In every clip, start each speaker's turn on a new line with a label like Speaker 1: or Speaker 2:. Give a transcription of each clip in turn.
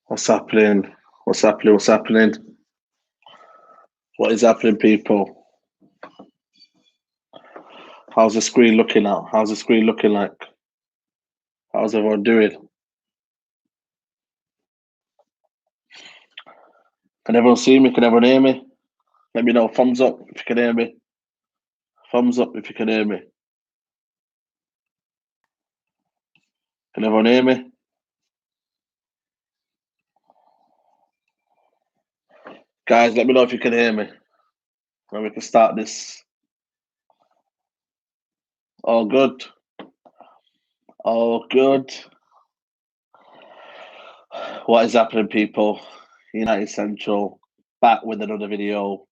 Speaker 1: What's happening? What's happening? What's happening? What is happening, people? How's the screen looking now? How's the screen looking like? How's everyone doing? Can everyone see me? Can everyone hear me? Let me know. Thumbs up if you can hear me. Thumbs up if you can hear me. Can everyone hear me? Guys, let me know if you can hear me. Then we can start this. All good. All good. What is happening, people? United Central back with another video.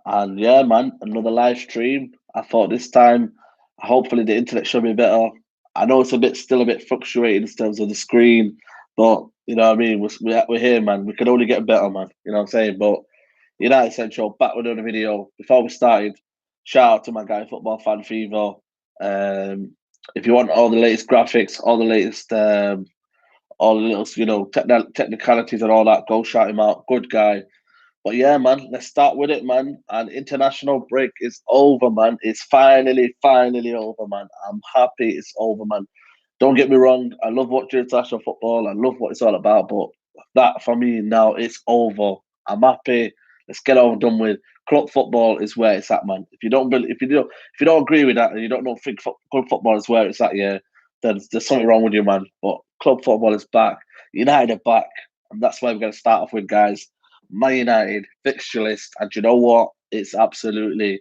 Speaker 1: And yeah, man, another live stream. I thought this time, hopefully, the internet should be better. I know it's still a bit fluctuating in terms of the screen, but you know what I mean. We're here, man. We can only get better, man. You know what I'm saying? But United Central back with another video. Before we started, shout out to my guy, Football Fan Fever. If you want all the latest graphics, all the latest, all the little, technicalities and all that, go shout him out. Good guy. But yeah, man, let's start with it, man. And international break is over, man. It's finally over, man. I'm happy it's over, man. Don't get me wrong. I love watching international football. I love what it's all about. But that for me now, it's over. I'm happy. Let's get over done with. Club football is where it's at, man. If you don't agree with that, and you don't think club football is where it's at, yeah, then there's something wrong with you, man. But club football is back. United are back, and that's where we're going to start off with, guys. Man United fixture list, and you know what? It's absolutely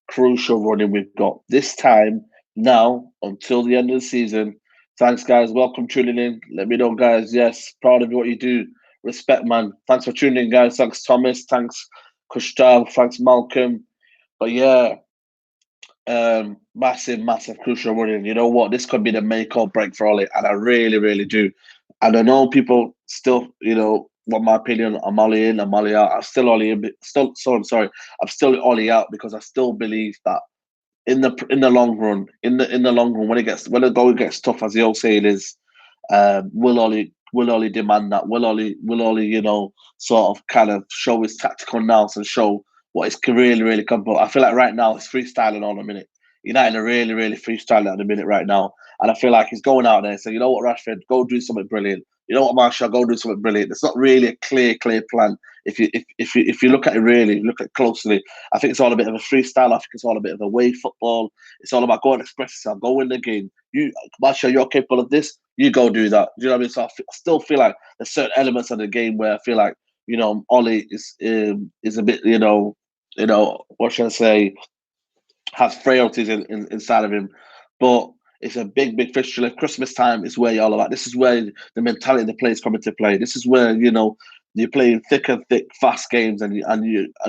Speaker 1: crucial running we've got this time now until the end of the season. Thanks, guys. Welcome tuning in. Let me know, guys. Yes, proud of what you do. Respect, man. Thanks for tuning in, guys. Thanks, Thomas. Thanks, Kushtal. Thanks, Malcolm. But yeah, massive crucial running. You know what? This could be the make or break for Ollie, and I really do. And I know people still, want my opinion. I'm Ollie in, I'm Ollie out. I'm still Ollie in. I'm sorry. I'm still Ollie out because I still believe that in the long run, in the long run, when the goal gets tough, as the old saying is, will Ollie demand that? Will Ollie, sort of kind of show his tactical nous and show what is really comfortable. I feel like right now he's freestyling on a minute. United are really freestyling at the minute right now, and I feel like he's going out there and saying, you know what, Rashford, go do something brilliant. You know what, Marshall, go do something brilliant. It's not really a clear plan. If you look at it really, look at it closely, I think it's all a bit of a freestyle. I think it's all a bit of a wave football. It's all about go and express yourself, go win the game. Marshall, you're capable of this. You go do that. Do you know what I mean? So I still feel like there's certain elements of the game where I feel like Ollie is a bit what should I say, has frailties inside of him, but it's a big fixture. Christmas time is where you're all about. This is where the mentality of the players come into play. This is where you're playing thick, fast games, and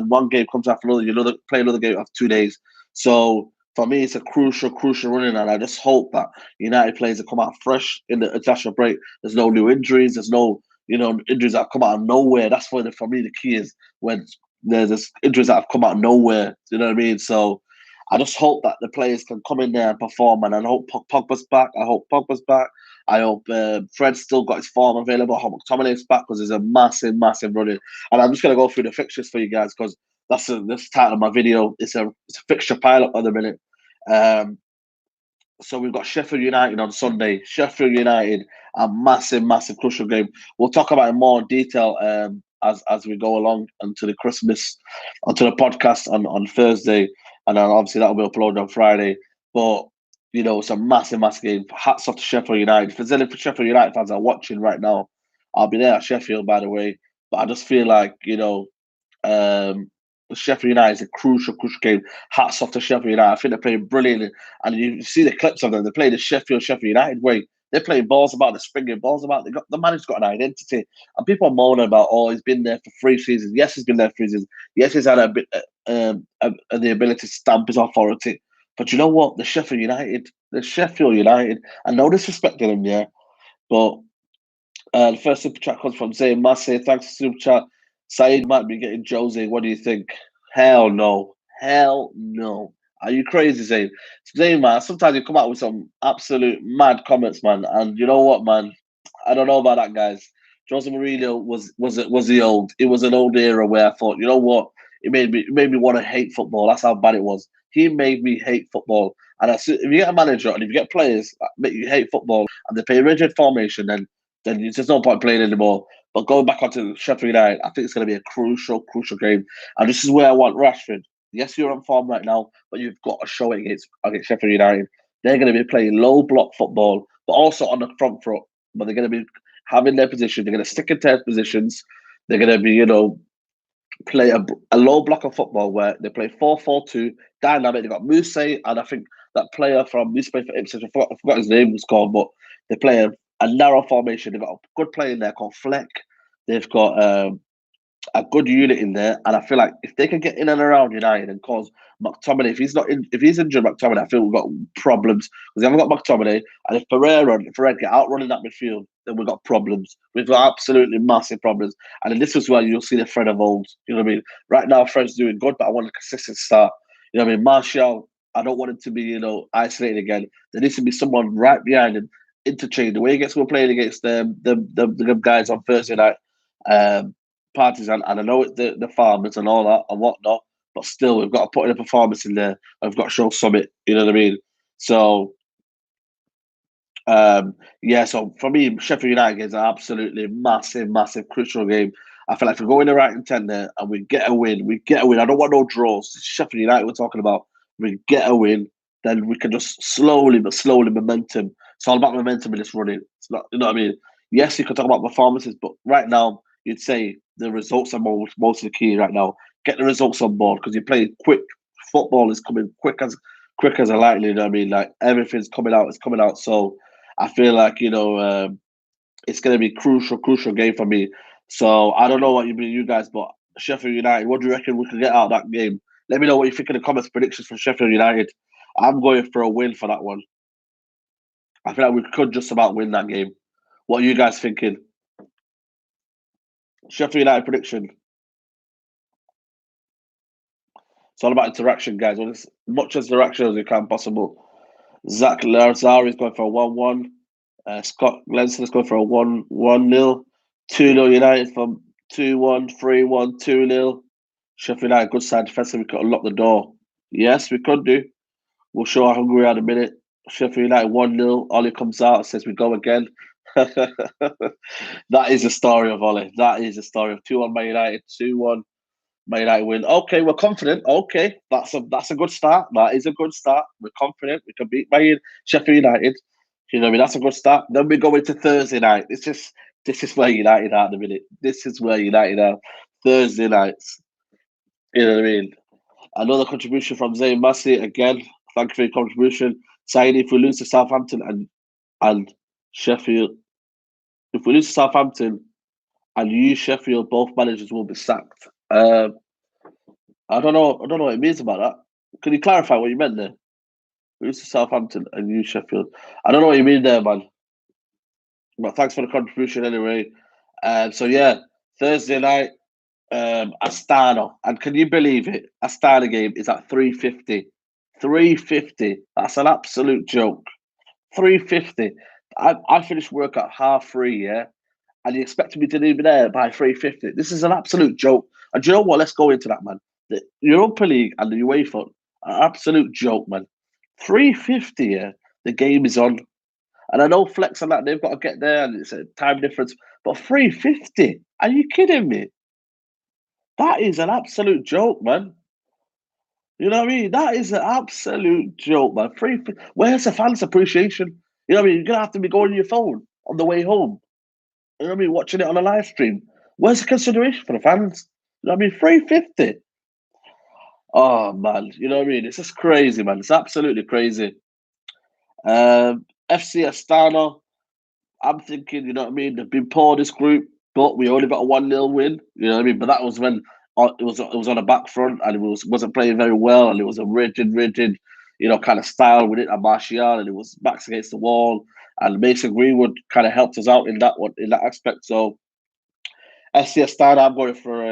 Speaker 1: one game comes after another. You play another game after 2 days. So for me, it's a crucial running, and I just hope that United players will come out fresh in the international break. There's no new injuries. There's no injuries that come out of nowhere. That's for me the key is when there's injuries that have come out of nowhere. You know what I mean? So I just hope that the players can come in there and perform, and I hope Pogba's back. I hope Fred's still got his form available. I hope McTominay's back because there's a massive running. And I'm just going to go through the fixtures for you guys because that's the title of my video. It's a fixture pilot at the minute. So we've got Sheffield United on Sunday. Sheffield United, a massive crucial game. We'll talk about it more in detail as we go along onto the podcast on Thursday, and then obviously that'll be uploaded on Friday. But it's a massive game. Hats off to Sheffield United. If there's any Sheffield United fans are watching right now, I'll be there at Sheffield, by the way. But I just feel like Sheffield United is a crucial game. Hats off to Sheffield United. I think they're playing brilliant, and you see the clips of them. They play the Sheffield United way. They're playing balls about, the springing balls about. The manager's got an identity, and people are moaning about, he's been there for 3 seasons. Yes, he's been there 3 seasons. Yes, he's had the ability to stamp his authority. But you know what? The Sheffield United, and no disrespect to them, yeah, but the first super chat comes from Zayn Massey. Thanks for super chat. Saeed might be getting Jose. What do you think? Hell no. Are you crazy, Zane? Zane, man, sometimes you come out with some absolute mad comments, man. And you know what, man? I don't know about that, guys. Jose Mourinho was the old. It was an old era where I thought, you know what? It made me want to hate football. That's how bad it was. He made me hate football. And if you get a manager and if you get players that make you hate football and they play rigid formation, then there's no point playing anymore. But going back onto Sheffield United, I think it's going to be a crucial game. And this is where I want Rashford. Yes, you're on form right now, but you've got to show it against Sheffield United. They're going to be playing low block football, but also on the front foot. But they're going to be having their position. They're going to stick into their positions. They're going to be, play a low block of football where they play 4-4-2, dynamic. They've got Muse, and I think that player from Muse played for Ipswich. I forgot his name was called, but they play a narrow formation. They've got a good player in there called Fleck. They've got a good unit in there, and I feel like if they can get in and around United and cause McTominay, if he's injured, McTominay, I feel we've got problems because we haven't got McTominay, and if Ferreira get out running that midfield, then we've got problems. We've got absolutely massive problems, and then this is where you'll see the Fred of old. You know what I mean? Right now, Fred's doing good, but I want a consistent start. You know what I mean? Martial, I don't want him to be isolated again. There needs to be someone right behind him, interchange the way he gets we're playing against the guys on Thursday night. Parties and I know it's the farmers and all that and whatnot, but still we've got to put in a performance in there. We've got to show summit. You know what I mean? So yeah. So for me, Sheffield United is an absolutely massive, crucial game. I feel like if we go in the right intent there and we get a win, I don't want no draws. It's Sheffield United we're talking about. We get a win, then we can just slowly momentum. It's all about momentum in this running. It's not, you know what I mean? Yes, you can talk about performances, but right now you'd say the results are most of the key right now. Get the results on board because you play quick. Football is coming quick as a lightning. You know what I mean? Like everything's coming out. It's coming out. So I feel like it's going to be crucial game for me. So I don't know what you guys, but Sheffield United. What do you reckon we can get out of that game? Let me know what you think in the comments. Predictions for Sheffield United. I'm going for a win for that one. I feel like we could just about win that game. What are you guys thinking? Sheffield United prediction. It's all about interaction, guys. Well, as much as interaction as we can possible. Zach Larzari is going for a 1-1. Scott Glenson is going for a 1-1-0. 2-0 United from 2-1, 3-1, 2-0. Sheffield United, good side defensive. We could unlock the door. Yes, we could do. We'll show how hungry we are in a minute. Sheffield United 1-0. Ollie comes out and says we go again. That is the story of Ollie. That is the story of 2-1 Man United, 2-1 Man United win. Okay, we're confident. Okay, that's a good start. That is a good start. We're confident. We can beat Sheffield United. You know what I mean? That's a good start. Then we go into Thursday night. This is where United are at the minute. This is where United are. Thursday nights. You know what I mean? Another contribution from Zayn Massey again. Thank you for your contribution. Saying if we lose to Southampton and Sheffield, if we lose to Southampton and you Sheffield, both managers will be sacked. I don't know. I don't know what it means about that. Can you clarify what you meant there? We lose to Southampton and you Sheffield. I don't know what you mean there, man. But thanks for the contribution anyway. So yeah, Thursday night, Astana, and can you believe it? Astana game is at 350. 350. That's an absolute joke. 350. I finished work at 3:30, yeah, and you expect me to be there by 350. This is an absolute joke. And do you know what? Let's go into that, man. The Europa League and the UEFA, an absolute joke, man. 350, yeah. The game is on. And I know Flex and that, they've got to get there and it's a time difference. But 350? Are you kidding me? That is an absolute joke, man. You know what I mean? That is an absolute joke, man. Where's the fans' appreciation? You know what I mean? You're gonna have to be going on your phone on the way home. You know what I mean? Watching it on a live stream. Where's the consideration for the fans? You know what I mean? 350. Oh man, you know what I mean? It's just crazy, man. It's absolutely crazy. FC Astana, I'm thinking, you know what I mean? They've been poor this group, but we only got a 1-0 win. You know what I mean? But that was when it was on the back front and it wasn't playing very well and it was a rigid, kind of style with it at Martial and it was backs against the wall. And Mason Greenwood kind of helped us out in that aspect. So FC Astana, I'm going for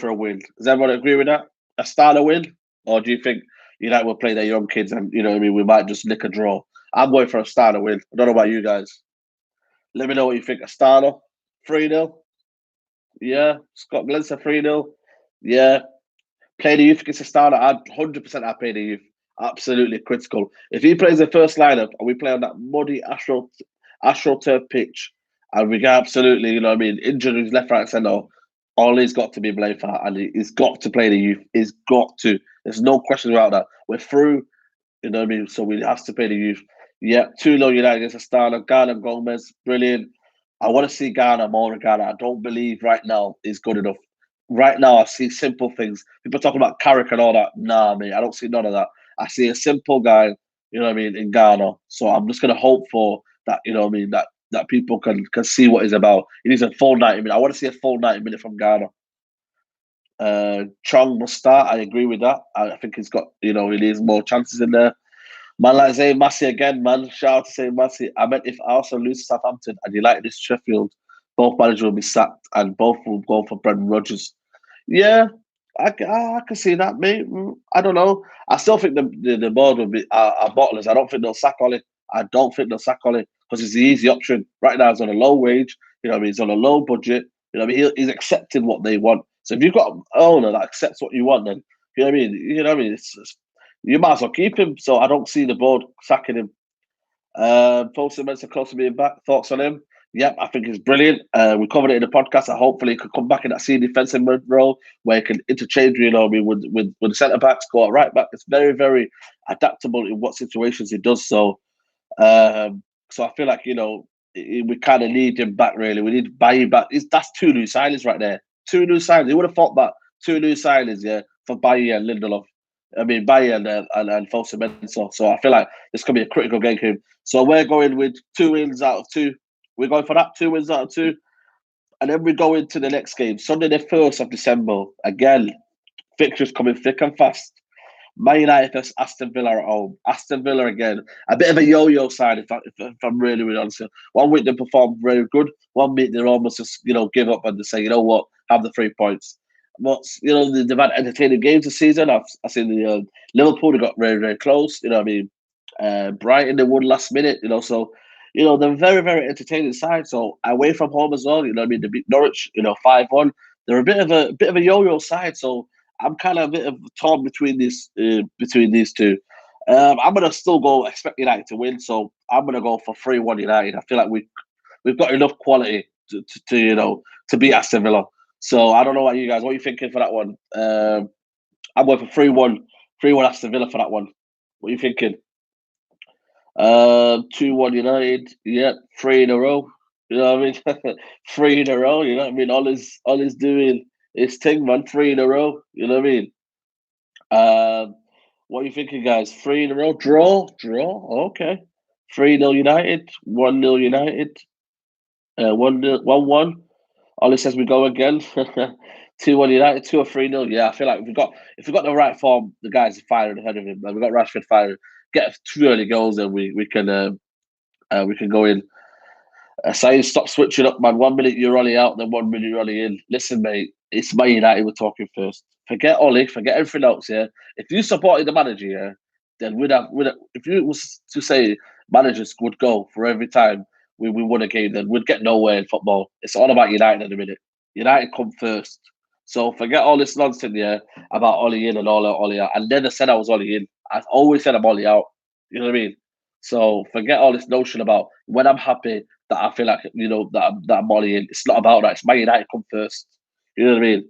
Speaker 1: a win. Does everyone agree with that? Astana win? Or do you think United will play their young kids, and you know what I mean. We might just nick a draw. I'm going for Astana win. I don't know about you guys. Let me know what you think. Astana 3-0. Yeah, Scott Glenson 3-0. Yeah, play the youth against Astana. I'd 100% I play the youth. Absolutely critical. If he plays the first lineup and we play on that muddy AstroTurf pitch, and we get absolutely, you know what I mean, injuries left, right, centre, all he's got to be blamed for, and he's got to play the youth. He's got to. There's no question about that. We're through, you know what I mean? So we have to play the youth. Yeah, 2-0 United against Astana. Ghana Gomez, brilliant. I want to see Ghana more than Ghana. I don't believe right now is good enough. Right now, I see simple things. People talking about Carrick and all that. Nah, mate, I don't see none of that. I see a simple guy, you know what I mean, in Ghana. So I'm just gonna hope for that, you know what I mean, that people can see what he's about. He needs a full 90 minutes. I want to see a full 90 minutes from Ghana. Chong must start. I agree with that. I think he's got, you know, he needs more chances in there. Man, like Zayn Massey again, man. Shout out to Zayn Massey. I meant if Arsenal lose to Southampton and United this Sheffield, both managers will be sacked and both will go for Brendan Rodgers. Yeah, I can see that, mate. I don't know. I still think the board will be are bottlers. I don't think they'll sack Ollie. I don't think they'll sack Ollie because it's the easy option. Right now, he's on a low wage. You know what I mean? He's on a low budget. You know what I mean? He's accepting what they want. So if you've got an owner that accepts what you want, then you know what I mean? You know what I mean? You might as well keep him. So I don't see the board sacking him. Posted Mensah close to being back. Thoughts on him? Yep, I think he's brilliant. We covered it in the podcast. I hopefully he could come back in that senior defensive role where he can interchange, you know, with the centre backs, go out right back. It's very, very adaptable in what situations he does. So, so I feel like, you know, we kind of need him back. Really, we need to buy him back. That's two new signings right there. Two new signings. You would have thought that two new signings, yeah, for Bailly and Lindelof. I mean, Bailly and Fosu Mensah. So I feel like this could be a critical game for him. So we're going with 2 wins out of 2. We're going for that 2 wins out of 2. And then we go into the next game, Sunday the 1st of December. Again, fixtures coming thick and fast. Man United versus Aston Villa at home. Aston Villa again. A bit of a yo-yo side, if I'm really, really honest. One week they perform very good. One week they're almost just, you know, give up and they say, you know what, have the 3 points. But, you know, they've had entertaining games this season. I've seen the Liverpool, they got very, very close. You know what I mean? Brighton, they won last minute, you know, so you know, they're very, very entertaining side. So away from home as well, you know what I mean? They beat Norwich, you know, 5-1. They're a bit of a yo-yo side. So I'm kind of a bit of torn between these two. I'm gonna still go expect United to win. So I'm gonna go for 3-1 United. I feel like we've got enough quality to you know to beat Aston Villa. So I don't know what you guys, what are you thinking for that one? I'm going for 3-1 Aston Villa for that one. What are you thinking? 2-1 United. Yep, 3 in a row. You know what I mean? 3 in a row. You know what I mean? All he's doing is thing, man. 3 in a row. You know what I mean? What are you thinking, guys? 3 in a row. Draw. Okay. 3-0 United. 1-0 United. 1-0, 1-1. Ollie says we go again. 2-1 United. 2 or 3-0. Yeah, I feel like if we got the right form, the guys are firing ahead of him. We've got Rashford firing. Get 2 early goals, and we can go in. Saying stop switching up, man. 1 minute you're Ollie out, then 1 minute you're Ollie in. Listen, mate, it's Man United we're talking first. Forget Ollie, forget everything else. Yeah, if you supported the manager, yeah, then we'd have. If you was to say managers would go for every time we won a game, then we'd get nowhere in football. It's all about United at the minute. United come first. So forget all this nonsense, yeah, about Ollie in and all that Ollie out. I never said I was Ollie in. I always said I'm Ollie out. You know what I mean? So forget all this notion about when I'm happy that I feel like you know that I'm Ollie in. It's not about that. It's Man United come first. You know what I mean?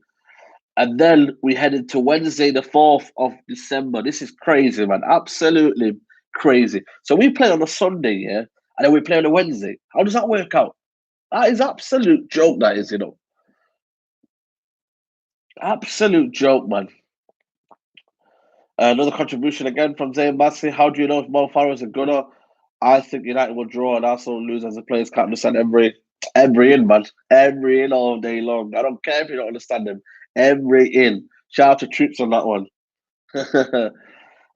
Speaker 1: And then we head into Wednesday, the 4th of December. This is crazy, man. Absolutely crazy. So we play on a Sunday, yeah, and then we play on a Wednesday. How does that work out? That is absolute joke, that is, you know. Absolute joke, man. Another contribution again from Zayn Massey. How do you know if Mo Farah is a gunner? I think United will draw and also lose as a players can't understand every in, man. Every in all day long. I don't care if you don't understand them. Every in. Shout out to Troops on that one.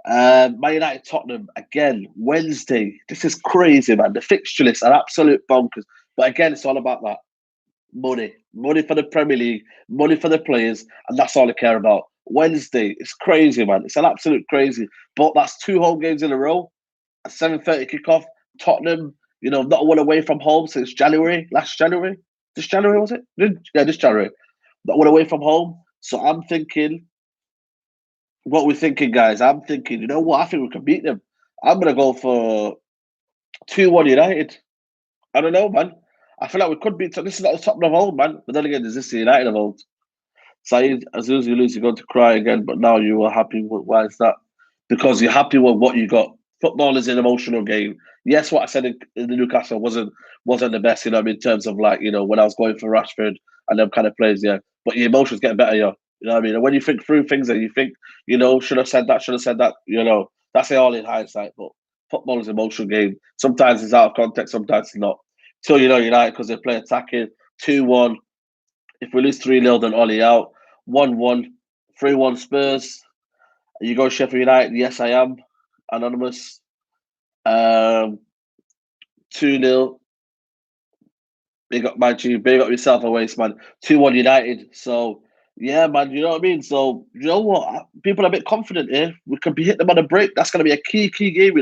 Speaker 1: Man United Tottenham again Wednesday. This is crazy, man. The fixture list are absolute bonkers. But again, it's all about that money for the Premier League, money for the players, and that's all I care about. Wednesday. It's crazy, man. It's an absolute crazy. But that's 2 home games in a row. A 7:30 kickoff. Tottenham, not one away from home since January. Last January. This January, was it? Yeah, this January. Not one away from home. So I'm thinking, what we're thinking, guys. I'm thinking, you know what? I think we can beat them. I'm gonna go for 2-1 United. I don't know, man. I feel like we could beat. This is not the Tottenham of old, man. But then again, is this the United of old? Saeed, as soon as you lose, you're going to cry again. But now you are happy. Why is that? Because you're happy with what you got. Football is an emotional game. Yes, what I said in the Newcastle wasn't the best. In terms of like when I was going for Rashford and them kind of players. Yeah, but your emotions get better. Yeah, you know what I mean. And when you think through things and you think, should have said that, should have said that. That's it all in hindsight. But football is an emotional game. Sometimes it's out of context. Sometimes it's not. So United because they play attacking 2-1. If we lose 3-0, then Ollie out. 1-1, 3-1 Spurs. You go Sheffield United. Yes, I am. Anonymous. 2-0. Big up my team. Big up yourself away, man. 2-1 United. So, yeah, man, you know what I mean? So, you know what? People are a bit confident here. We could be hitting them on a break. That's going to be a key game,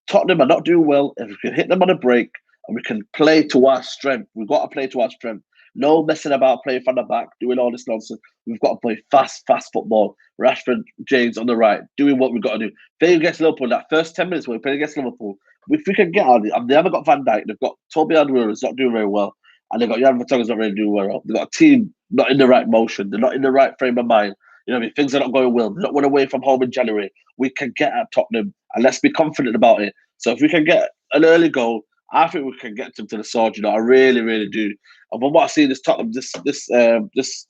Speaker 1: Tottenham are not doing well. If we can hit them on a break and we can play to our strength, we've got to play to our strength. No messing about playing from the back, doing all this nonsense. We've got to play fast football. Rashford, James on the right, doing what we've got to do. Playing against Liverpool, that first 10 minutes when we play against Liverpool, if we can get on it, they haven't got Van Dijk, they've got Toby Alderweireld, who's not doing very well, and they've got Jan Vertonghen's not really doing well. They've got a team not in the right motion, they're not in the right frame of mind. You know what I mean? Things are not going well. They're not one away from home in January. We can get at Tottenham, and let's be confident about it. So if we can get an early goal, I think we can get them to the sword. I really, really do. And from what I see this Tottenham this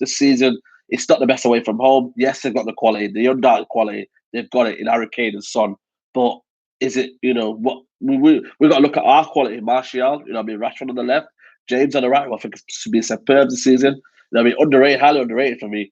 Speaker 1: season, it's not the best away from home. Yes, they've got the quality, the undoubted quality. They've got it in Harry Kane and Son. But is it, what we got to look at our quality? Martial, Rashford on the left, James on the right. I think it should be superb this season. Underrated, highly underrated for me.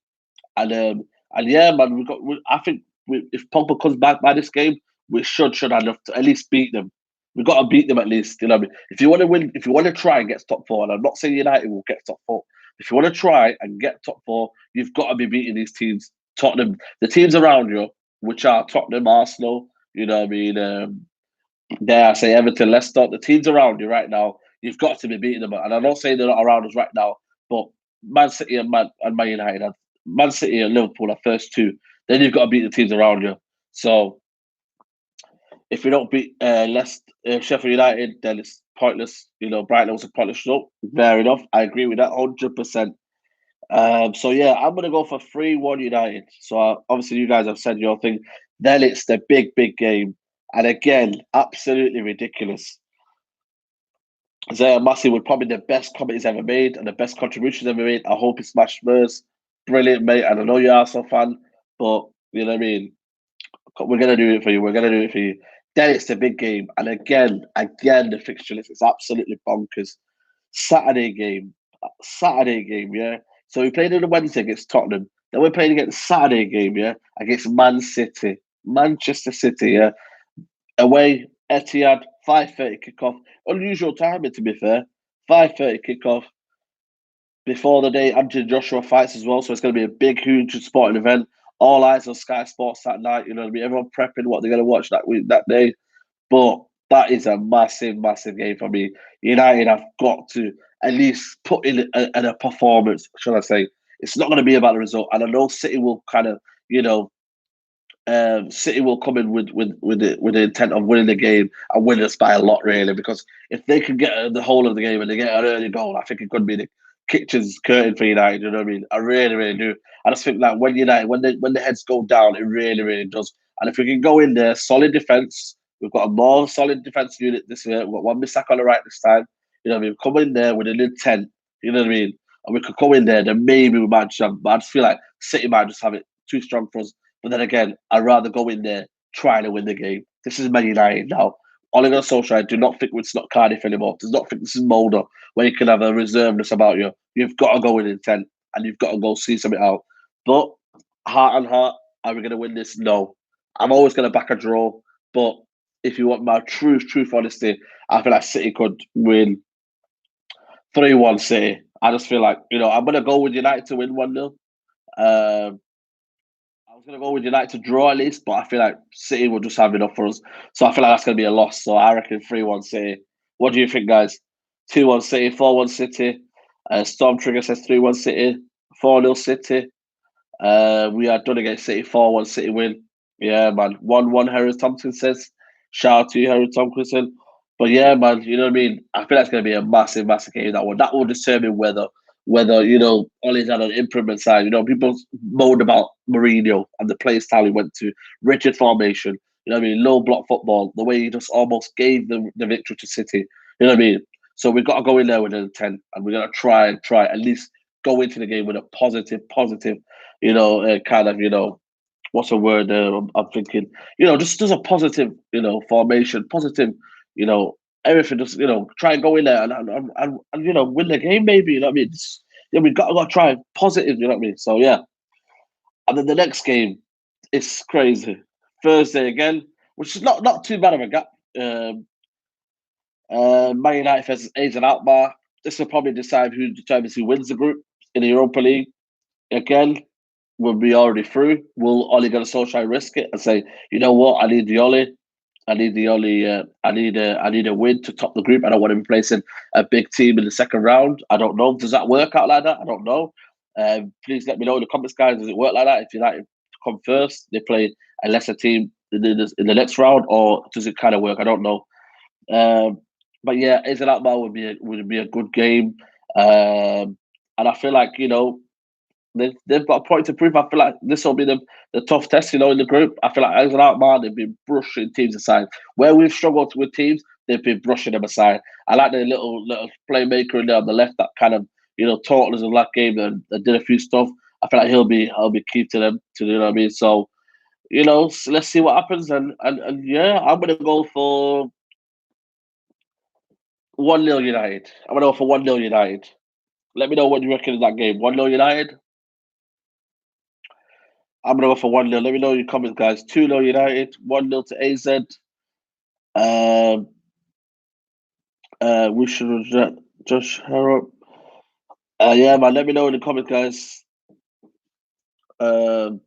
Speaker 1: And yeah, man, I think if Pogba comes back by this game, we should have enough to at least beat them. We've got to beat them at least. You know what I mean? If you want to win, if you want to try and get top four, and I'm not saying United will get top four. If you want to try and get top four, you've got to be beating these teams. Tottenham, the teams around you, which are Tottenham, Arsenal, you know what I mean? Dare I say Everton, Leicester, the teams around you right now, you've got to be beating them. And I'm not saying they're not around us right now, but Man City and Man United, Man City and Liverpool are first two. Then you've got to beat the teams around you. So if we don't beat Sheffield United, then it's pointless. Brighton was a pointless result. Fair enough. I agree with that 100%. So yeah, I'm gonna go for 3-1 United. So obviously you guys have said your thing. Then it's the big game, and again, absolutely ridiculous. Zaire Massey would probably the best comment he's ever made and the best contributions ever made. I hope he smashed Spurs. Brilliant, mate. And I know you're also a fan, but you know what I mean. We're gonna do it for you. We're gonna do it for you. Then it's the big game, and again, the fixture list is absolutely bonkers. Saturday game, yeah. So we played on the Wednesday against Tottenham. Then we're playing against Saturday game, yeah, against Man City, Manchester City, yeah. Away, Etihad, 5:30 kickoff. Unusual timing, to be fair. 5:30 kickoff before the day Anthony Joshua fights as well. So it's going to be a big, huge sporting event. All eyes on Sky Sports that night. You know what I mean? Everyone prepping what they're going to watch that day. But that is a massive game for me. United have got to at least put in a performance, shall I say. It's not going to be about the result. And I know City will kind of, City will come in with the intent of winning the game and win us by a lot, really. Because if they can get the whole of the game and they get an early goal, I think it could be the kitchen's curtain for United. You know what I mean? I really, really do. I just think that when the heads go down, it really, really does. And if we can go in there, solid defense. We've got a more solid defense unit this year. We've got one Misak on the right this time. You know what I mean? Come in there with an intent. You know what I mean? And we could come in there, then maybe we might just have, but I just feel like City might just have it too strong for us. But then again, I'd rather go in there trying to win the game. This is Man United now. Ole Gunnar Solskjaer, do not think it's not Cardiff anymore. Do not think this is Mulder, where you can have a reservedness about you. You've got to go with intent and you've got to go see something out. But heart and heart, are we going to win this? No. I'm always going to back a draw. But if you want my truth, honesty, I feel like City could win 3-1 City. I just feel like, I'm going to go with United to win 1-0. was going to go with United to draw at least, but I feel like City will just have enough for us. So I feel like that's going to be a loss. So I reckon 3-1 City. What do you think, guys? 2-1 City, 4-1 City. Storm Trigger says 3-1 City, 4-0 City. We are done against City, 4-1 City win. Yeah, man. 1-1 Harry Thompson says. Shout out to you, Harry Thompson. But yeah, man, you know what I mean? I feel like it's going to be a massive, massive game, that one. That will determine whether Ollie's had an improvement side. People moaned about Mourinho and the play style he went to, rigid formation. You know what I mean? Low block football, the way he just almost gave the victory to City. You know what I mean? So we've got to go in there with an intent, and we're going to try at least go into the game with a positive, what's a word I'm thinking? Just a positive, formation, positive, everything. Just try and go in there and win the game. Maybe you know what I mean. We've got to try positive. You know what I mean. So yeah, and then the next game is crazy. Thursday again, which is not too bad of a gap. Man United versus A's and Alkmaar. This will probably decide who determines who wins the group in the Europa League. Again, we'll be already through. Will Ollie get a social risk it and say, you know what, I need the Ollie. I need the Ollie. I need a win to top the group. I don't want him placing a big team in the second round. I don't know. Does that work out like that? I don't know. Please let me know in the comments, guys. Does it work like that? If United come first, they play a lesser team in the next round, or does it kind of work? I don't know. But yeah, A's and Alkmaar would be a good game, and I feel like they've got a point to prove. I feel like this will be the tough test, in the group. I feel like as an Alkmaar, they've been brushing teams aside. Where we've struggled with teams, they've been brushing them aside. I like the little playmaker in there on the left that kind of taught us in that game and did a few stuff. I feel like he'll be key to them. To you know what I mean. So let's see what happens. And yeah, I'm gonna go for 1-0 United. I'm gonna go for 1-0 United. Let me know what you reckon in that game. 1-0 United. I'm gonna go for 1-0. Let me know in your comments, guys. 2-0 United, 1-0 to AZ. We should just hurry up. Yeah, man. Let me know in the comments, guys. The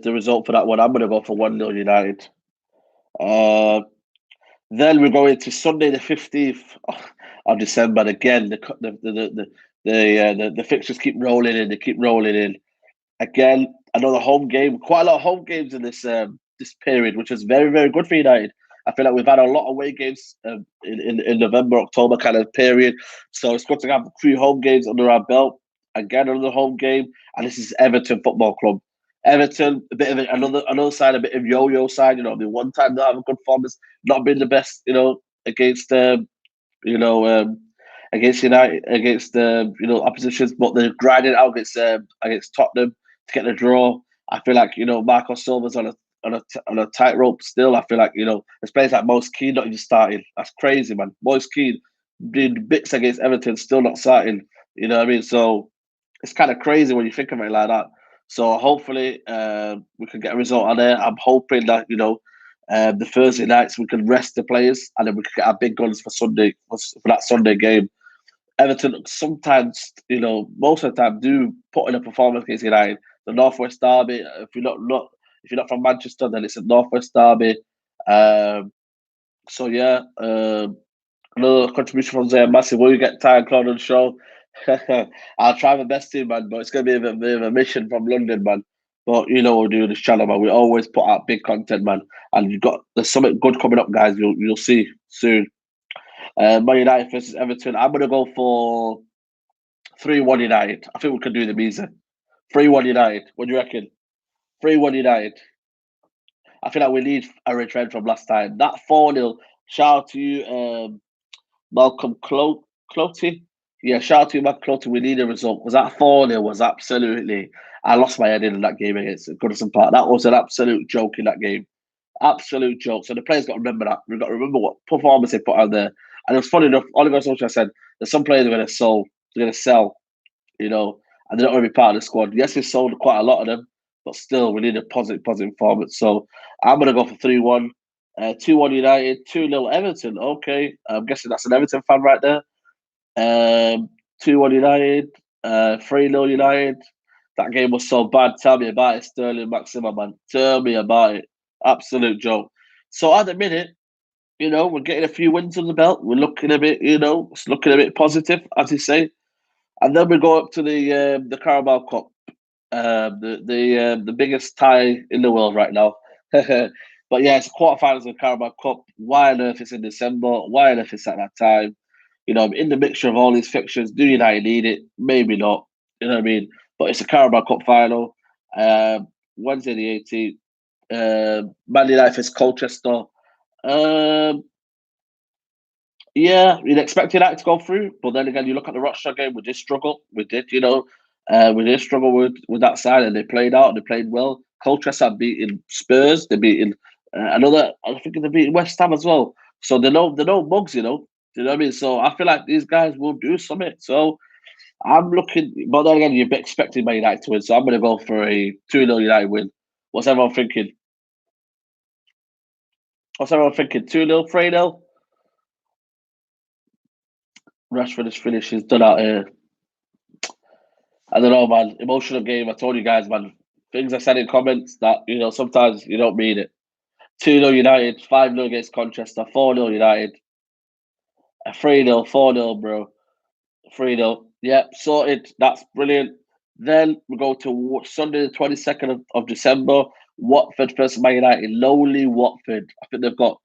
Speaker 1: result for that one. I'm gonna go for 1-0 United. Then we're going to Sunday the 15th of December. And again, the fixtures keep rolling in. They keep rolling in. Again, another home game. Quite a lot of home games in this period, which is very, very good for United. I feel like we've had a lot of away games in November, October kind of period. So it's good to have 3 home games under our belt. Again, another home game, and this is Everton Football Club. Everton, a bit of another side, a bit of yo-yo side. The one time they have a good form has not been the best. Against against United, against oppositions, but they're grinding out against Tottenham to get the draw. I feel like Marco Silva's on a tightrope still. I feel like there's players like Moise Kean not even starting. That's crazy, man. Moise Kean doing bits against Everton, still not starting. You know what I mean? So it's kind of crazy when you think of it like that. So hopefully we can get a result on there. I'm hoping that the Thursday nights we can rest the players, and then we can get our big guns for Sunday for that Sunday game. Everton sometimes, most of the time, do put in a performance against United. The Northwest Derby. If you're not from Manchester, then it's a Northwest Derby. So yeah, another contribution from Zaya Massive. Will you get Ty and Claude on the show? I'll try my best to, man, but it's gonna be a bit of a mission from London, man. But we'll do this channel, man. We always put out big content, man. And there's something good coming up, guys. You'll see soon. Man United versus Everton. I'm gonna go for 3-1 United. I think we can do the Misa. 3-1 United. What do you reckon? 3-1 United. I feel like we need a return from last time. That 4-0. Shout out to you, Malcolm Cloty. Yeah, shout out to you, Malcolm Cloty. We need a result because that 4-0 was absolutely. I lost my head in that game against Goodison Park. That was an absolute joke in that game. Absolute joke. So the players got to remember that. We've got to remember what performance they put out there. And it was funny enough, Oliver Solskjaer said there's some players they're going to sell, and they're not going to be part of the squad. Yes, he sold quite a lot of them, but still, we need a positive performance. So I'm going to go for 3-1. 2-1 United, 2-0 Everton. Okay. I'm guessing that's an Everton fan right there. 2-1 United, 3-0 United. That game was so bad. Tell me about it, Sterling Maxima, man. Tell me about it. Absolute joke. So at the minute, we're getting a few wins on the belt. We're looking a bit, it's looking a bit positive, as you say. And then we go up to the Carabao Cup, the biggest tie in the world right now. But yeah, it's quarterfinals of the Carabao Cup. Why on earth it's in December? Why on earth it's at that time? In the mixture of all these fixtures, do United need it? Maybe not. You know what I mean? But it's a Carabao Cup final. Wednesday the 18th. Man United versus Colchester. Um, yeah, we'd expect United to go through, but then again, you look at the Rochester game, we did struggle. We did, we did struggle with that side, and they played out, they played well. Colchester had beaten Spurs, they beaten another, I think they beaten West Ham as well. So they're no mugs, Do you know what I mean? So I feel like these guys will do something. So I'm looking, but then again, you're expecting Man United to win, so I'm going to go for a 2-0 United win. What's everyone thinking? 2-0, 3-0? Rashford is finished, he's done out here. I don't know, man. Emotional game. I told you guys, man. Things I said in comments that, sometimes you don't mean it. 2-0 United, 5-0 against Colchester, 4-0 United, a 3-0, 4-0, bro. 3-0. Yep, sorted. That's brilliant. Then we go to Sunday, the 22nd of December. Watford versus Man United. Lowly Watford. I think they've got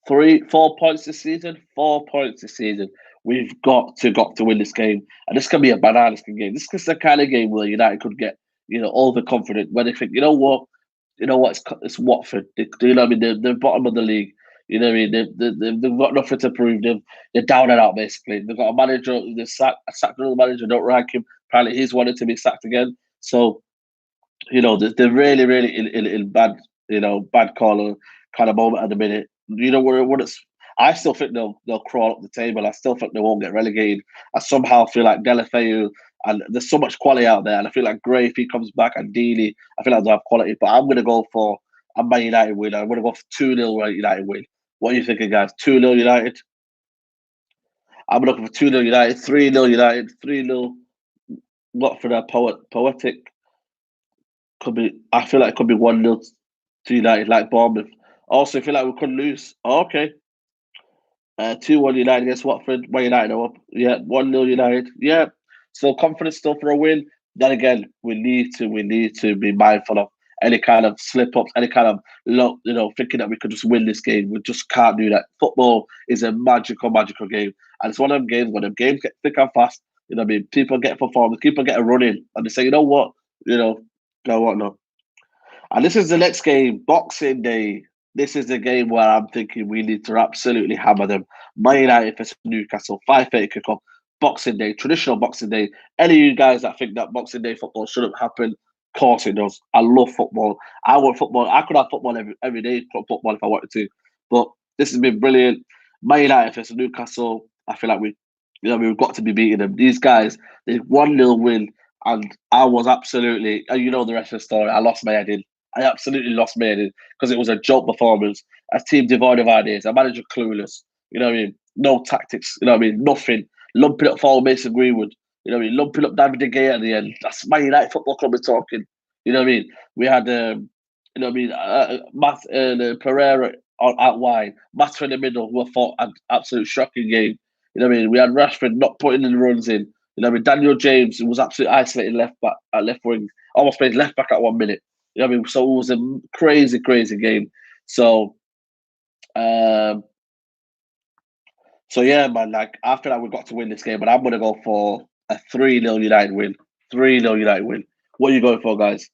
Speaker 1: 4 points this season. 4 points this season. We've got to win this game, and this can be a banana game. This is the kind of game where United could get overconfident when they think, it's Watford. You know what I mean? They're bottom of the league. You know what I mean? They've got nothing to prove. They're down and out basically. They've got a manager. They sacked another manager. Don't rank him. Apparently, he's wanted to be sacked again. So they're really, really in bad, bad call kind of moment at the minute. What it's. I still think they'll crawl up the table. I still think they won't get relegated. I somehow feel like Delafeu, and there's so much quality out there, and I feel like Gray, if he comes back, and Dealey, I feel like they'll have quality. But I'm gonna go for a Man United win. I'm gonna go for 2-0 United win. What are you thinking, guys? 2-0 United. I'm looking for 2-0 United, 3-0 United, 3-0. Watford are poetic. Could be. I feel like it could be 1-0 to United, like Bournemouth. Also, I feel like we could lose. Oh, okay. 2-1 United against Watford. Man United are up. Yeah, 1-0 United. Yeah. So confidence still for a win. Then again, we need to be mindful of any kind of slip ups, any kind of thinking that we could just win this game. We just can't do that. Football is a magical game. And it's one of them games when the games get thick and fast, I mean, people get performance, people get a run in, and they say, you know what? Go what no. And this is the next game, Boxing Day. This is the game where I'm thinking we need to absolutely hammer them. Man United versus Newcastle, 5:30 kickoff, Boxing Day, traditional Boxing Day. Any of you guys that think that Boxing Day football shouldn't happen, of course it does. I love football. I want football. I could have football every day, football if I wanted to. But this has been brilliant. Man United versus Newcastle. I feel like we've got to be beating them. These guys, they 1-0 win, and I was absolutely, the rest of the story. I lost my head in. I absolutely lost my head because it was a joke performance. A team devoid of ideas, a manager clueless. You know what I mean? No tactics. You know what I mean? Nothing. Lumping up for Mason Greenwood. You know what I mean? Lumping up David De Gea at the end. That's Man United Football Club we're talking. You know what I mean? We had, Matt Pereira out wide. Mata in the middle, who I thought had absolute shocking game. You know what I mean? We had Rashford not putting in the runs in. You know what I mean? Daniel James was absolutely isolated left back at left wing. Almost played left back at 1 minute. You know what I mean? So it was a crazy game. So, um, yeah, man. Like I feel like we've got to win this game, but I'm gonna go for a 3-0 United win. 3-0 United win. What are you going for, guys?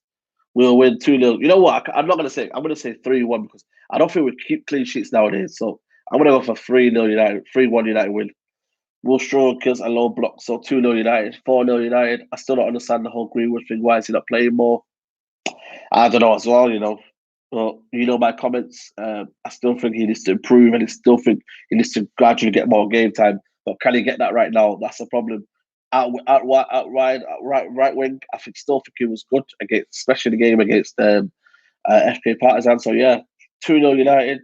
Speaker 1: We'll win 2-0. You know what? I'm not gonna say. I'm gonna say 3-1 because I don't think we keep clean sheets nowadays. So I'm gonna go for 3-0 United, 3-1 United win. Will Straw kills a low block, so 2-0 United, 4-0 United. I still don't understand the whole Greenwood thing. Why is he not playing more? I don't know as well, But my comments. I still think he needs to improve, and I still think he needs to gradually get more game time. But can he get that right now? That's the problem. Right wing. Still think he was good against, especially the game against FK Partizan. So yeah, 2-0 United,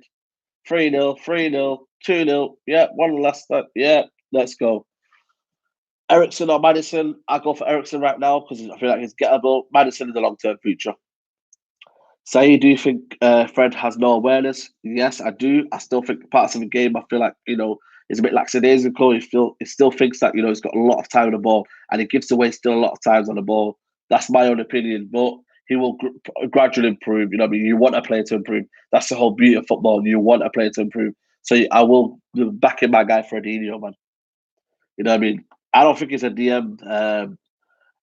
Speaker 1: 3-0, 3-0, 2-0. Yeah, one last. Yeah, let's go. Ericsson or Madison? I go for Ericsson right now because I feel like he's gettable. Madison in the long term future. Say, do you think Fred has no awareness? Yes, I do. I still think parts of the game, I feel like, he's a bit lackadaisical. He still thinks that, he's got a lot of time on the ball and he gives away still a lot of times on the ball. That's my own opinion, but he will gradually improve. You know what I mean? You want a player to improve. That's the whole beauty of football. You want a player to improve. So I will back in my guy Fredinho, man. You know what I mean? I don't think he's a DM.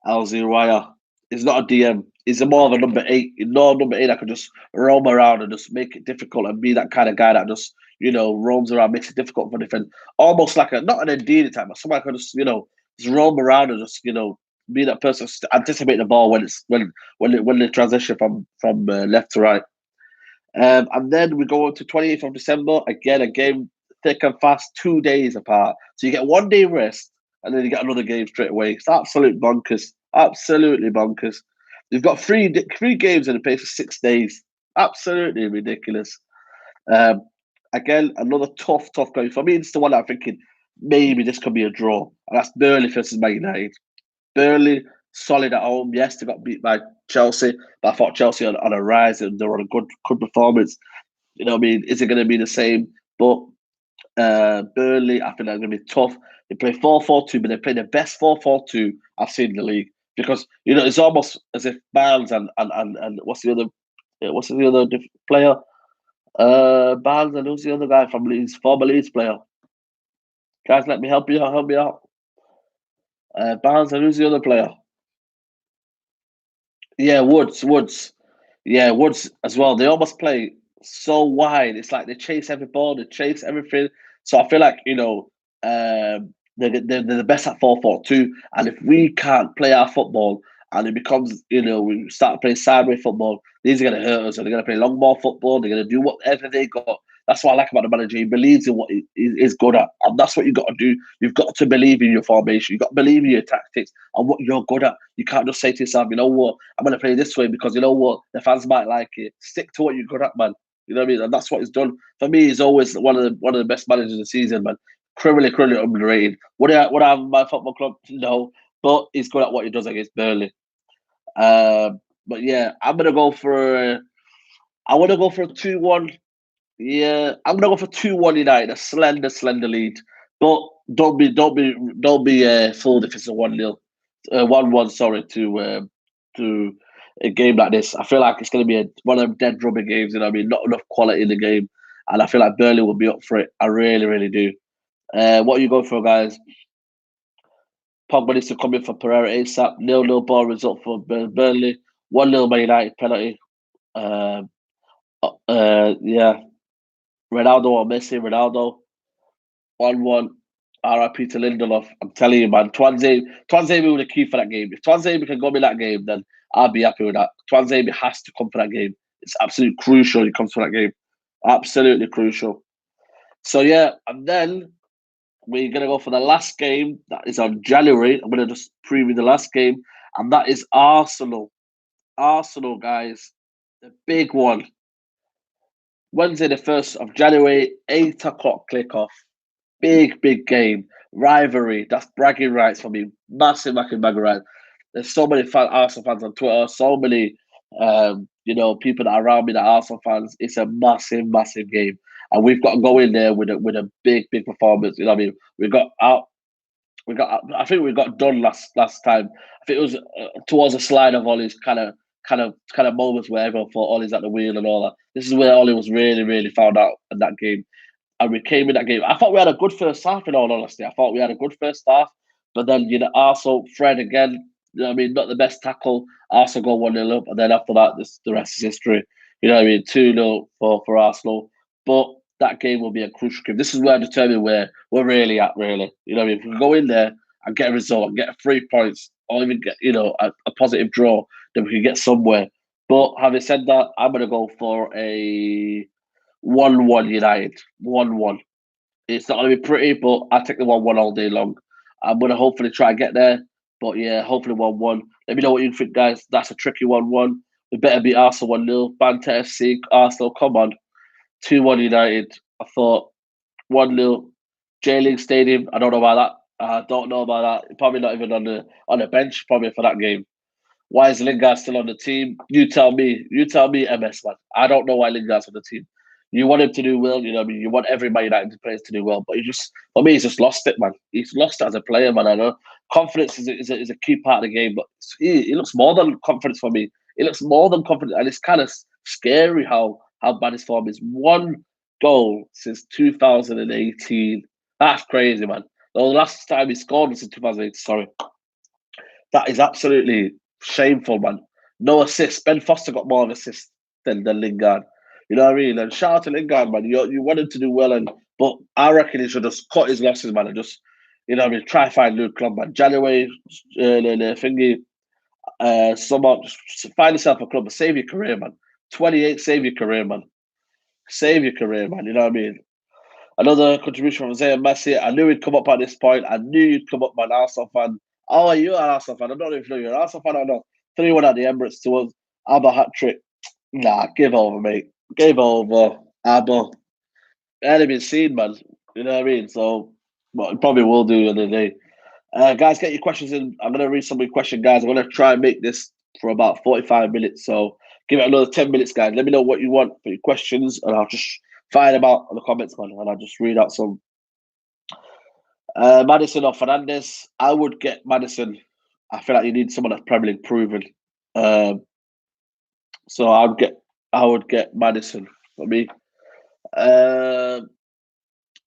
Speaker 1: Alziraya is not a DM. He's a more of a number eight. Number eight that can just roam around and just make it difficult and be that kind of guy that just, roams around, makes it difficult for defense. Almost like not an Ndidi type, but someone can just, just roam around and just, be that person, anticipate the ball when they transition from left to right. And then we go on to 28th of December. Again, a game thick and fast, 2 days apart. So you get 1 day rest and then you get another game straight away. It's absolute bonkers. Absolutely bonkers. You've got three games in the space of 6 days. Absolutely ridiculous. Um, Again, another tough game. For me, it's the one I'm thinking maybe this could be a draw. And that's Burnley versus Man United. Burnley, solid at home. Yes, they got beat by Chelsea, but I thought Chelsea on a rise and they were on a good performance. You know what I mean? Is it going to be the same? But Burnley, I think they're going to be tough. They play 4-4-2, but they play the best 4-4-2 I've seen in the league. Because, it's almost as if Barnes and what's the other player? Barnes and who's the other guy from Leeds, former Leeds player? Guys, let me help me out. Barnes and who's the other player? Yeah, Woods. Yeah, Woods as well. They almost play so wide. It's like they chase every ball, they chase everything. So I feel like they're the best at 4-4-2. And if we can't play our football and it becomes we start playing sideways football, these are going to hurt us. And they're going to play long ball football. They're going to do whatever they got. That's what I like about the manager. He believes in what he is good at, and that's what you got to do. You've got to believe in your formation. You've got to believe in your tactics and what you're good at. You can't just say to yourself, you know what, I'm going to play this way because you know what, the fans might like it. Stick to what you're good at, man. You know what I mean? And that's what he's done. For me, he's always one of the best managers of the season, man. Criminally underrated. Would I have my football club? No, but he's good at what he does against Burnley. But yeah, I want to go for a 2-1. Yeah, I'm gonna go for 2-1 United. A slender lead. But don't be fooled if it's a 1-0. 1-1, sorry, to a game like this. I feel like it's gonna be one of them dead rubber games, you know what I mean? Not enough quality in the game. And I feel like Burnley will be up for it. I really, really do. What are you going for, guys? Pogba needs to come in for Pereira ASAP. 0-0 ball result for Burnley. 1-0 Man United penalty. Um, yeah. Ronaldo or Messi, Ronaldo. 1-1. RIP to Lindelof. I'm telling you, man. Twanzebe with the key for that game. If Twanzebe can go in that game, then I'll be happy with that. Twanzebe has to come for that game. It's absolutely crucial he comes for that game. Absolutely crucial. So, yeah, and then we're going to go for the last game. That is on January. I'm going to just preview the last game. And that is Arsenal. Arsenal, guys. The big one. Wednesday, the 1st of January, 8 o'clock kickoff. Big game. Rivalry. That's bragging rights for me. Massive bragging rights. There's so many Arsenal fans on Twitter. So many, people that are around me that are Arsenal fans. It's a massive game, and we've got to go in there with a big performance. You know what I mean? We got out. I think we got done last time. I think it was towards the slide of Ollie's kind of moments where everyone thought Ollie's at the wheel and all that. This is where Ollie was really found out in that game. And we came in that game. I thought we had a good first half, in all honesty. I thought we had a good first half. But then, Arsenal, Fred again, you know what I mean? Not the best tackle. Arsenal go 1-0 up. And then after that, the rest is history. You know what I mean? 2-0 for Arsenal. But that game will be a crucial game. This is where I determine where we're really at, really. You know what I mean? If we can go in there and get a result, and get 3 points, or even get, a positive draw, then we can get somewhere. But having said that, I'm going to go for a 1-1 United. 1-1. It's not going to be pretty, but I'll take the 1-1 all day long. I'm going to hopefully try and get there. But yeah, hopefully 1-1. Let me know what you think, guys. That's a tricky 1-1. We better beat Arsenal 1-0. Banter FC, Arsenal, come on. 2-1 United. I thought 1-0. J-League Stadium. I don't know about that. I don't know about that. Probably not even on the bench. Probably for that game. Why is Lingard still on the team? You tell me. You tell me, MS man. I don't know why Lingard's on the team. You want him to do well, you know what I mean? You want every Man United players to do well, but he just, for me, he's just lost it, man. He's lost it as a player, man. I know confidence is a key part of the game, but he looks more than confidence for me. He looks more than confident, and it's kind of scary how bad his form is. One goal since 2018. That's crazy, man. The last time he scored was in 2018. Sorry, that is absolutely shameful, man. No assists. Ben Foster got more assists than Lingard. You know what I mean? And shout out to Lingard, man. You want him to do well, but I reckon he should just cut his losses, man, and just, you know what I mean, try find new club, man. January, the thingy, someone just find yourself a club, save your career, man. 28, save your career, man. Save your career, man. You know what I mean? Another contribution from Zay and Messi. I knew he'd come up at this point. I knew you'd come up, man. Arsenal fan. Oh, you're an Arsenal fan. I don't know if you're an Arsenal fan or not. 3-1 at the Emirates to us. Abba hat trick. Nah, give over, mate. Give over. Abba. It hadn't been seen, man. You know what I mean? So, but it probably will do the other day. Guys, get your questions in. I'm going to read some of your questions, guys. I'm going to try and make this for about 45 minutes. So give it another 10 minutes, guys. Let me know what you want for your questions, and I'll just fire them out in the comments, man. And I'll just read out some. Madison or Fernandez. I would get Madison. I feel like you need someone that's Premier League proven. So I would get Madison for me.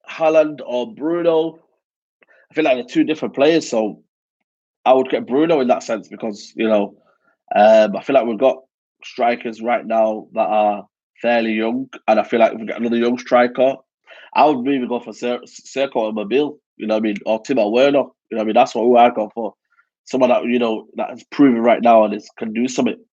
Speaker 1: Haaland or Bruno. I feel like they're two different players, so I would get Bruno in that sense because, you know, I feel like we've got strikers right now that are fairly young, and I feel like if we get another young striker, I would maybe go for Serko or Mobile, you know what I mean, or Timo Werner, you know what I mean. That's what I'd go for. Someone that, you know, that is proven right now and can do something.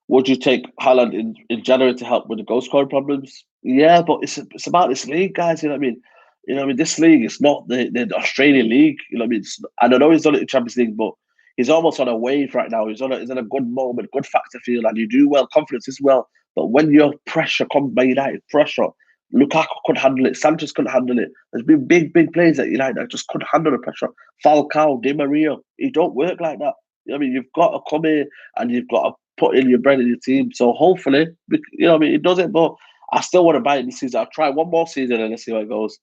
Speaker 1: Would you take Haaland in January to help with the goal scoring problems? Yeah, but it's about this league, guys. You know what I mean? You know what I mean? This league is not the Australian league. You know what I mean? I don't know he's done it in Champions League, but he's almost on a wave right now. He's on a good moment, good factor feel, and you do well, confidence as well. But when your pressure comes by United, pressure, Lukaku couldn't handle it, Sanchez couldn't handle it. There's been big players at United that just couldn't handle the pressure. Falcao, Di Maria, it don't work like that. You know what I mean? You've got to come here and you've got to put in your bread in your team. So hopefully, you know what I mean, it does it. But I still want to buy it this season. I'll try one more season and let's see how it goes.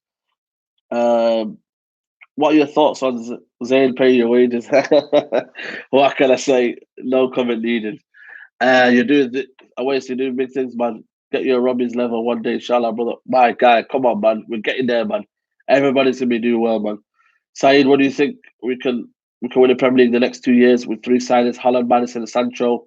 Speaker 1: What are your thoughts on Zayn paying your wages? What can I say? No comment needed. You're doing you're doing big things, man. Get your Robbie's level one day, inshallah, brother. My guy, come on, man. We're getting there, man. Everybody's gonna be doing well, man. Saeed, what do you think we can win the Premier League the next 2 years with three signings, Haaland, Madison, and Sancho?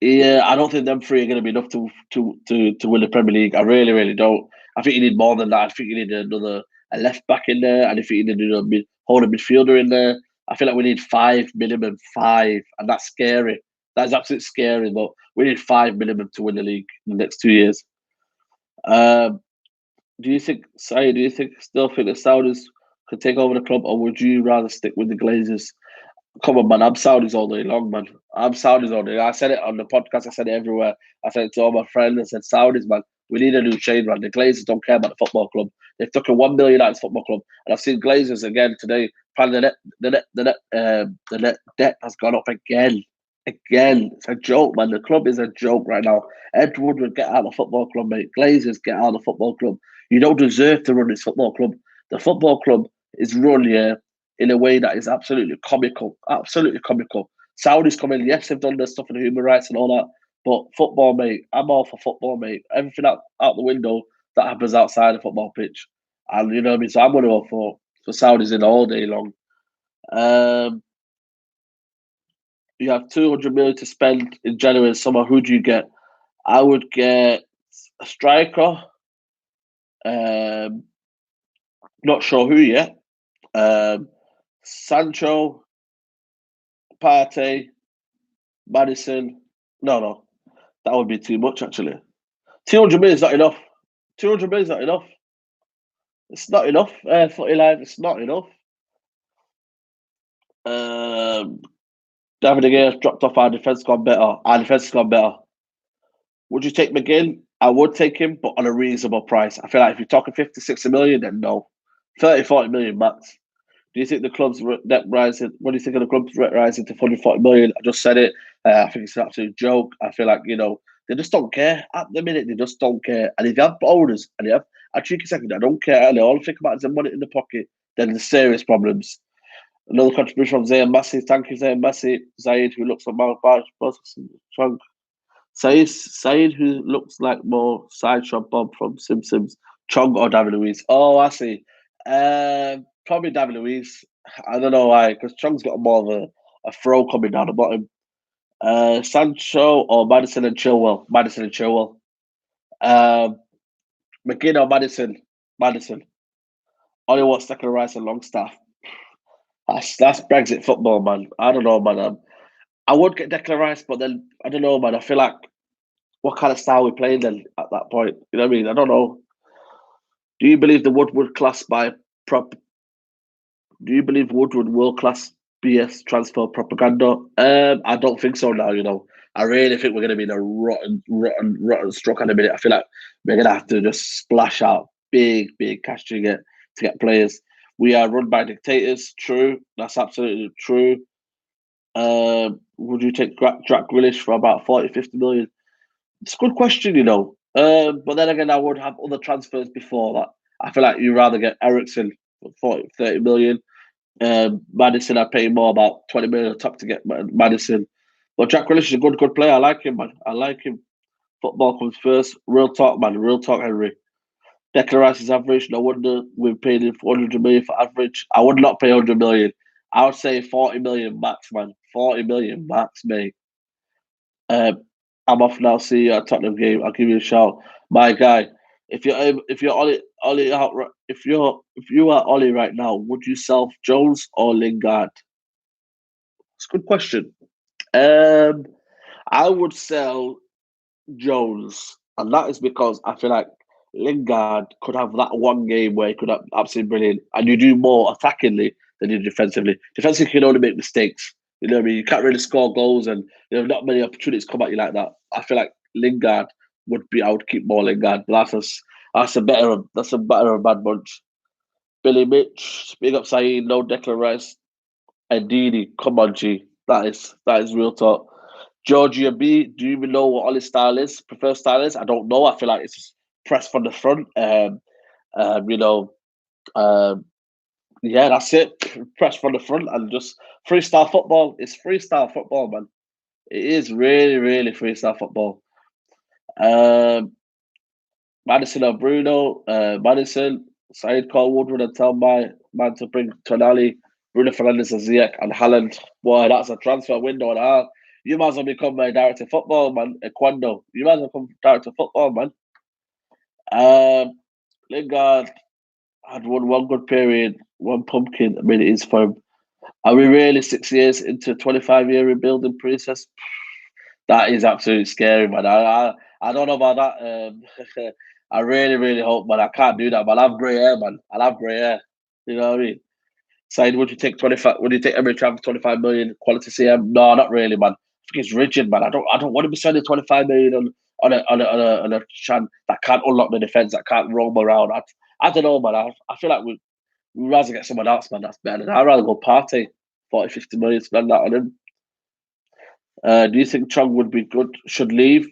Speaker 1: Yeah, I don't think them three are going to be enough to win the Premier League. I really don't. I think you need more than that. I think you need a left back in there, and if you need a holding midfielder in there, I feel like we need five minimum, five, and that's scary. That's absolutely scary. But we need five minimum to win the league in the next 2 years. Um, do you think, Say, do you still think the Saudis could take over the club, or would you rather stick with the Glazers? Come on, man. I'm Saudis all day long, man. I'm Saudis all day. I said it on the podcast. I said it everywhere. I said it to all my friends. I said, Saudis, man. We need a new change, man. The Glazers don't care about the football club. They've took a $1 million out of the football club. And I've seen Glazers again today. Apparently the net debt has gone up again. Again. It's a joke, man. The club is a joke right now. Ed Woodward, get out of the football club, mate. Glazers, get out of the football club. You don't deserve to run this football club. The football club is run, yeah, in a way that is absolutely comical. Absolutely comical. Saudis come in, yes, they've done their stuff for the human rights and all that, but football, mate, I'm all for football, mate. Everything out the window that happens outside the football pitch. And you know what I mean? So I'm going to go for Saudis in all day long. You have 200 million to spend in January and summer. Who do you get? I would get a striker. Not sure who yet. Sancho, Partey, Madison. No, that would be too much actually. 200 million is not enough. 200 million is not enough. It's not enough. Footy Live, it's not enough. David Again has dropped off. Our defence gone better. Our defence has gone better. Would you take McGinn? I would take him, but on a reasonable price. I feel like if you're talking 50, 60 million, then no. 30, 40 million max. Do you think the club's net rising? What do you think of the club's rising to 140 million? I just said it. I think it's an absolute joke. I feel like they just don't care at the minute. They just don't care. And if you have owners and you have a cheeky second, I don't care. And they all think about is the money in the pocket. Then there's serious problems. Another contribution from Zayn Massey. Thank you, Zayn Massey. Zaid, who looks like more Said, who looks like more sideshot Bob from Simpsons. Chong or David Luiz? Oh, I see. Probably David Luiz. I don't know why, because Chong's got more of a throw coming down the bottom. Sancho or Madison and Chilwell? Madison and Chilwell. McGinn or Madison? Madison. Only wants Declan Rice and Longstaff. That's Brexit football, man. I don't know, man. I would get Declan Rice, but then I don't know, man. I feel like what kind of style we playing then at that point? You know what I mean? I don't know. Do you believe the Woodward class by prop? Do you believe Woodward world class BS transfer propaganda? I don't think so now. I really think we're going to be in a rotten stroke at a minute. I feel like we're going to have to just splash out big cash to get players. We are run by dictators. True, that's absolutely true. Would you take Jack Grealish for about 40, 50 million? It's a good question, But then again, I would have other transfers before that. I feel like you'd rather get Ericsson for 40, 30 million. Madison, I pay more, about 20 million on top to get Madison. But Jack Grealish is a good player. I like him, man. I like him. Football comes first. Real talk, man. Real talk, Henry. Declan Rice is average. No wonder we've paid him 400 million for average. I would not pay 100 million. I would say 40 million max, man. 40 million max, mate. I'm off now. See you at Tottenham game. I'll give you a shout, my guy. If you're Ollie out, if you are Ollie right now, would you sell Jones or Lingard? It's a good question. I would sell Jones, and that is because I feel like Lingard could have that one game where he could have absolutely brilliant, and you do more attackingly than you do defensively. Defensively, you can only make mistakes. You know what I mean? You can't really score goals, and not many opportunities come at you like that. I feel like Lingard would be. I would keep more Lingard, but that's a better of bad bunch. Billy Mitch, big up Saeed, no Declan Rice, and Dini. Come on, G. That is real talk. Georgia B, do you even know what Ollie's style is? Preferred style is? I don't know. I feel like it's just press from the front. You know, yeah, that's it. Press from the front and just freestyle football. It's freestyle football, man. It is really freestyle football. Madison or Bruno, Madison, Said call Woodward and tell my man to bring Tonali, Bruno Fernandes and Ziyech and Haaland. Boy, that's a transfer window and a half. You might as well become a director of football, man. Equando. You might as well become director of football, man. Lingard had one good period, one pumpkin. I mean, it is for him. Are we really 6 years into a 25-year rebuilding process? That is absolutely scary, man. I don't know about that. I really hope, man. I can't do that, man. I have grey hair, man. I have grey hair. You know what I mean? Saying, would you take 25? Would you take Emre Can for 25 million quality CM? No, not really, man. I think it's rigid, man. I don't want to be spending 25 million on a Chan that can't unlock the defense, that can't roam around. I don't know, man. I feel like we'd rather get someone else, man. That's better. I'd rather go party 40, 50 million, spend that on him. Do you think Chong would be good? Should leave?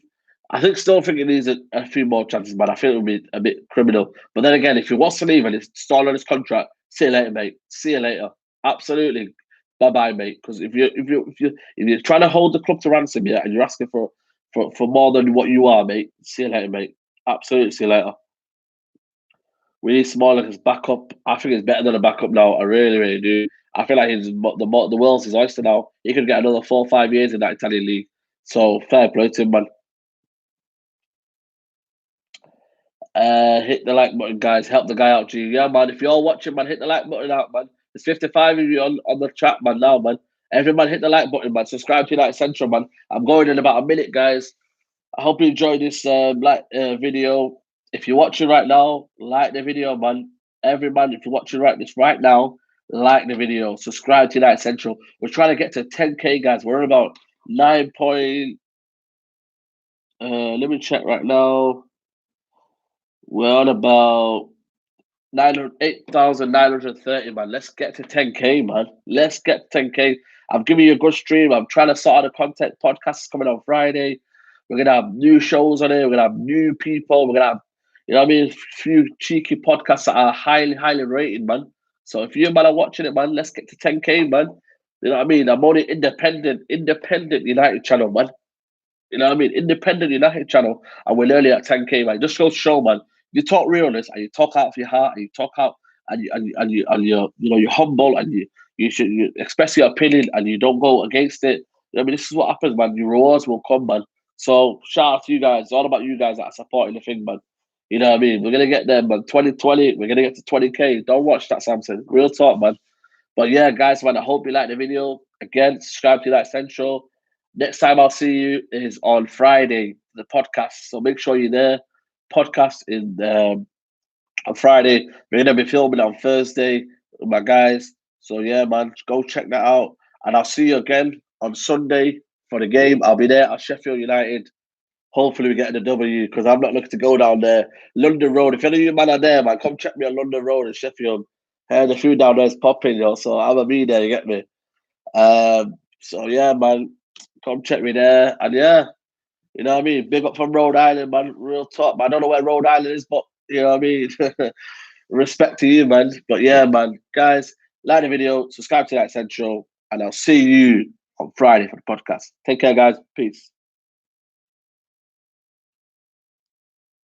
Speaker 1: I still think it needs a few more chances, man. I think it would be a bit criminal. But then again, if he wants to leave and it's stalled on his contract, see you later, mate. See you later. Absolutely. Bye bye, mate. Because if you're trying to hold the club to ransom, yeah, and you're asking for more than what you are, mate, see you later, mate. Absolutely, see you later. We need Smalling as backup. I think it's better than a backup now. I really do. I feel like the world's his oyster now. He could get another 4 or 5 years in that Italian league. So fair play to him, man. Hit the like button, guys. Help the guy out, G. Yeah, man. If you're watching, man, hit the like button out, man. There's 55 of you on the chat, man, now, man. Every man hit the like button, man. Subscribe to United Central, man. I'm going in about a minute, guys. I hope you enjoyed this video. If you're watching right now, like the video, man. Every man, if you're watching right now, like the video. Subscribe to United Central. We're trying to get to 10K, guys. We're at about 9 point. Let me check right now. We're on about 8,930, man. Let's get to 10K, man. Let's get to 10K. I'm giving you a good stream. I'm trying to sort out the content. Podcasts coming on Friday. We're gonna have new shows on it. We're gonna have new people. We're gonna have, you know what I mean, a few cheeky podcasts that are highly, highly rated, man. So if you man are watching it, man, let's get to 10K, man. You know what I mean? I'm only independent United channel, man. You know what I mean? Independent United channel, and we're nearly at 10K, man. Just goes to show, man. You talk realness and you talk out of your heart and you talk out and you're humble and you express your opinion and you don't go against it. I mean, this is what happens, man. Your rewards will come, man. So shout out to you guys. It's all about you guys that are supporting the thing, man. You know what I mean? We're gonna get there, man. 2020, we're gonna get to 20K. Don't watch that, Samson. Real talk, man. But yeah, guys, man, I hope you like the video. Again, subscribe to United Central. Next time I'll see you is on Friday, the podcast. So make sure you're there. Podcast on Friday. We're gonna be filming on Thursday with my guys. So yeah, man, go check that out. And I'll see you again on Sunday for the game. I'll be there at Sheffield United. Hopefully we get the W because I'm not looking to go down there. London Road. If any of you man are there, man, come check me on London Road in Sheffield. The food down there is popping, yo. So I'm gonna be there, you get me? So yeah, man, come check me there. And yeah, you know what I mean? Big up from Rhode Island, man. Real talk. Man. I don't know where Rhode Island is, but you know what I mean? Respect to you, man. But yeah, man. Guys, like the video, subscribe to that Central, and I'll see you on Friday for the podcast. Take care, guys. Peace.